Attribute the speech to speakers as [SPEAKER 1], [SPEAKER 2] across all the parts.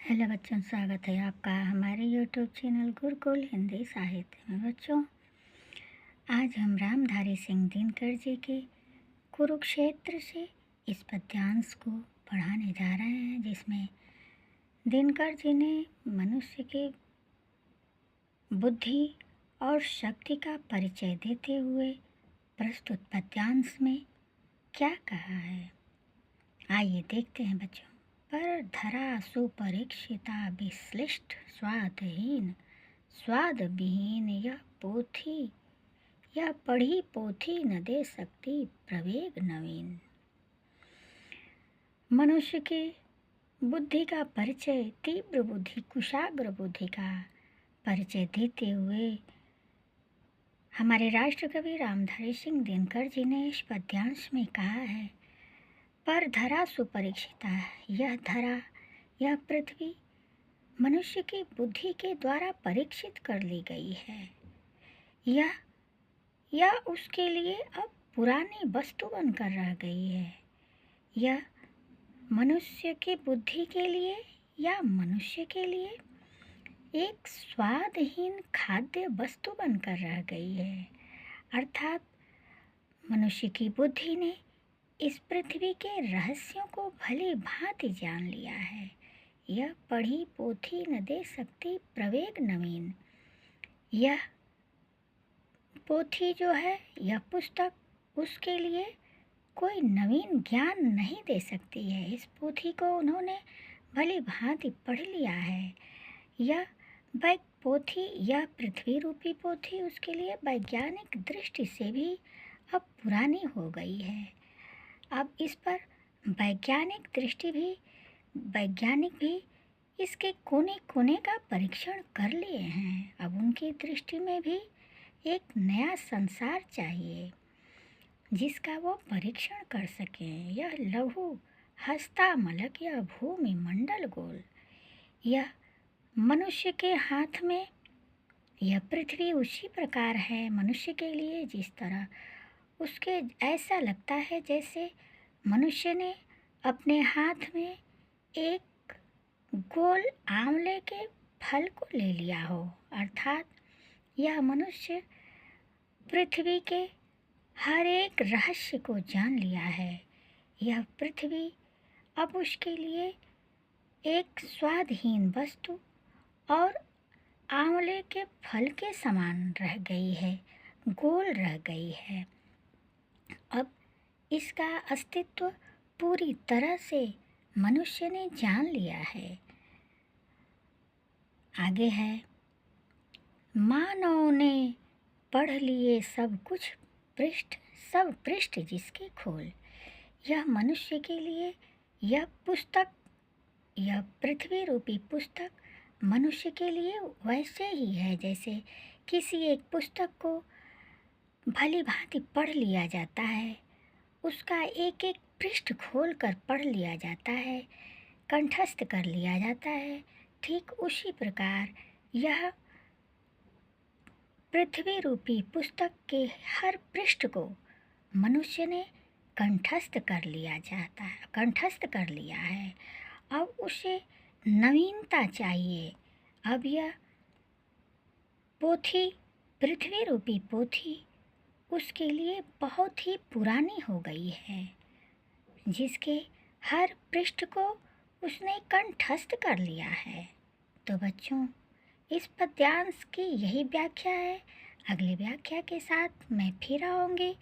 [SPEAKER 1] Hello बच्चों, स्वागत है आपका हमारे यूट्यूब चैनल गुरुकुल हिंदी साहित्य में। बच्चों, आज हम रामधारी सिंह दिनकर जी के कुरुक्षेत्र से इस पद्यांश को पढ़ाने जा रहे हैं, जिसमें दिनकर जी ने मनुष्य की बुद्धि और शक्ति का परिचय देते हुए प्रस्तुत पद्यांश में क्या कहा है। आइए देखते हैं बच्चों। पर धरा सुपरीक्षिता विश्लिष्ट स्वादहीन स्वाद विहीन यह पोथी, यह पढ़ी पोथी न दे सकती प्रवेग नवीन। मनुष्य की बुद्धि का परिचय, तीव्र बुद्धि, कुशाग्र बुद्धि का परिचय देते हुए हमारे राष्ट्र कवि रामधारी सिंह दिनकर जी ने इस पद्यांश में कहा है, पर धरा सुपरीक्षिता, यह धरा, यह पृथ्वी मनुष्य की बुद्धि के द्वारा परीक्षित कर ली गई है। यह उसके लिए अब पुरानी वस्तु बनकर रह गई है। यह मनुष्य की बुद्धि के लिए या मनुष्य के लिए एक स्वादहीन खाद्य वस्तु बनकर रह गई है। अर्थात मनुष्य की बुद्धि ने इस पृथ्वी के रहस्यों को भली भांति जान लिया है। यह पढ़ी पोथी न दे सकती प्रवेग नवीन। यह पोथी जो है, यह पुस्तक उसके लिए कोई नवीन ज्ञान नहीं दे सकती है। इस पोथी को उन्होंने भली भांति पढ़ लिया है। यह पोथी, यह पृथ्वी रूपी पोथी उसके लिए वैज्ञानिक दृष्टि से भी अब पुरानी हो गई है। अब इस पर वैज्ञानिक भी इसके कोने कोने का परीक्षण कर लिए हैं। अब उनकी दृष्टि में भी एक नया संसार चाहिए जिसका वो परीक्षण कर सकें। यह लघु हस्ता मलक, यह भूमि मंडल गोल, यह मनुष्य के हाथ में यह पृथ्वी उसी प्रकार है मनुष्य के लिए, जिस तरह उसके ऐसा लगता है जैसे मनुष्य ने अपने हाथ में एक गोल आंवले के फल को ले लिया हो। अर्थात यह मनुष्य पृथ्वी के हर एक रहस्य को जान लिया है। यह पृथ्वी अब उसके लिए एक स्वादहीन वस्तु और आंवले के फल के समान रह गई है, गोल रह गई है। अब इसका अस्तित्व पूरी तरह से मनुष्य ने जान लिया है। आगे है, मानव ने पढ़ लिए सब पृष्ठ जिसके खोल। यह मनुष्य के लिए यह पुस्तक, यह पृथ्वी रूपी पुस्तक मनुष्य के लिए वैसे ही है जैसे किसी एक पुस्तक को भली भांति पढ़ लिया जाता है, उसका एक एक पृष्ठ खोल कर पढ़ लिया जाता है, कंठस्थ कर लिया जाता है। ठीक उसी प्रकार यह पृथ्वी रूपी पुस्तक के हर पृष्ठ को मनुष्य ने कंठस्थ कर लिया है। अब उसे नवीनता चाहिए। अब यह पोथी, पृथ्वी रूपी पोथी उसके लिए बहुत ही पुरानी हो गई है, जिसके हर पृष्ठ को उसने कंठस्थ कर लिया है। तो बच्चों, इस पद्यांश की यही व्याख्या है। अगली व्याख्या के साथ मैं फिर आऊँगी।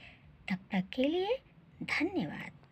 [SPEAKER 1] तब तक के लिए धन्यवाद।